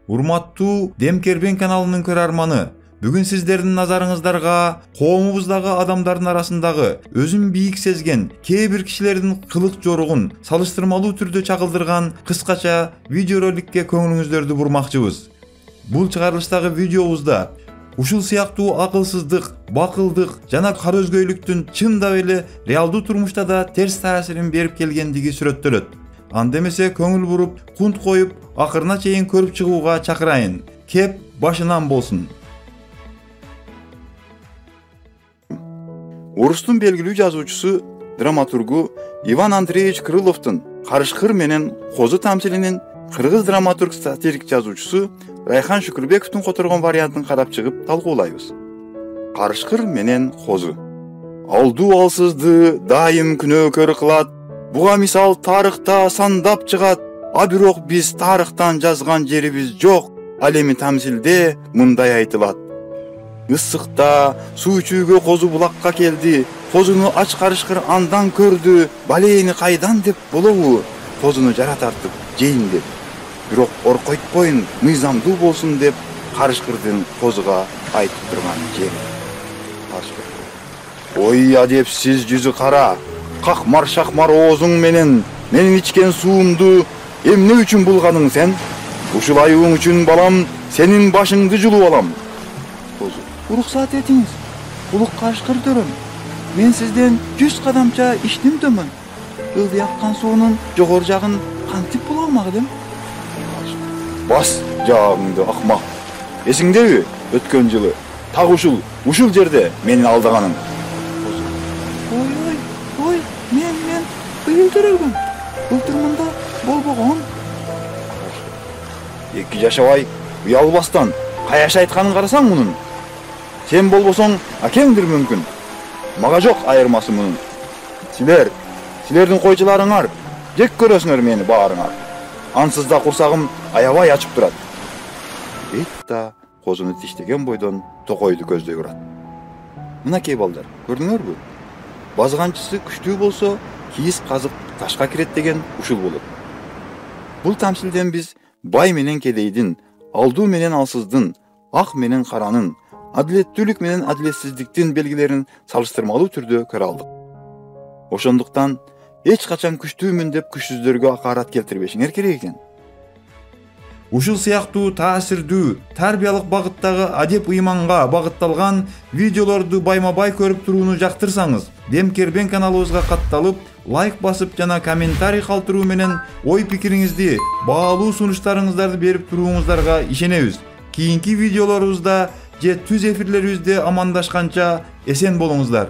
Урматтуу Демкербен каналынын көрөрманы, бүгүн сиздердин назарыңыздарга коомубуздагы адамдардын арасындагы өзүн бийик сезген кээ бир кишилердин кылык жоругун салыштырмалуу түрдө чагылдырган кыскача видеороликке көңүлүңүздөрдү бурмакчыбыз. Бул чыгарылыштагы видеобузда ушул сыяктуу акылсыздык, бакылдык жана кара өзгөйлүктүн чындап эле реалдуу турмушта да терс таасирин берип келгендиги сүрөттөлөт. Анда эмесе көңүл буруп, кунт коюп, акырына чейин көрүп чыгууга чакырайын. Кеп башынан болсун. Орустун белгилүү жазуучусу, драматургу Иван Андреевич Крыловдун Карышкыр менен Козу тамсилинин кыргыз драматург сатирик жазуучусу Райхан Шүкүрбековдун которгон вариантын карап чыгып талкуулайбыз. Карышкыр менен Козу. Алдуу алсызды дайым күнөөкөр кылат. Буга мисал тарыхта сандап чыгат. А бирок биз тарыхтан жазган жерибиз жок. Ал эми тамсилде мындай айтылат. Ысыкта суу ичүүгө Козу булакка келди. Козуну ач Карышкыр андан көрдү. Балейни кайдан деп болобу? Козуну жара тартып жейин деп. Бирок оркойтпойн, мыйзамдуу болсун деп Карышкырдын Козуга айтып турган жери. Карышкыр: Ой адепсиз жүзү кара, какмар-шакмар оозуң менен менин ичкен суумду эмне үчүн булганың сен? Ушул айыбың үчүн балам сенин башыңды жулуп алам. Козу: Уруксат этиңиз, улук Карышкыр төрөм. Мен сизден 100 кадамча иштимдөмүн. Ылдый аккан суунун жогору жагын кантип була алмак элем? Бас жаагыңды акмак. Эсиңдеби? Өткөн жылы так ушул жерде мени алдаганың. Ой, мен быйыл төрөлгөм. Былтыр мында болбогон. Эки жашабай уялбастан каяша айтканын карасаң мунун. Сен болбосоң акеңдир мүмкүн. Мага жок айырмасы мунун. Силердин койчуларыңар жек көрөсүңөр мени баарыңар. Ансыз да курсагым аябай ачып турат. Дейт да Козуну тиштеген бойдон токойду көздөй урат. Мынакей балдар, көрдүңөрбү? Базганчысы күчтүү болсо, кийиз казык ташка кирет деген ушул болот. Бул тамсилден биз бай менен кедейдин, алдуу менен алсыздын, ак менен каранын, адилеттүүлүк менен адилетсиздиктин белгилерин салыштырмалуу түрдө көрө алдык. Ошондуктан эч качан күчтүүмүн деп күчсүздөргө акарат келтирбешиңер керек экен. Ушул сыяктуу таасирдүү, тарбиялык багыттагы адеп ыйманга багытталган видеолорду байма-бай көрүп турууну жактырсаңыз, Демкербен каналыбызга катталып, лайк басып жана комментарий калтыруу менен ой пикириңизди, баалуу сунуштарыңыздарды берип турууңуздарга ишенебиз. Кийинки видеолорубузда же түз эфирлерибизде амандашканча эсен болуңуздар.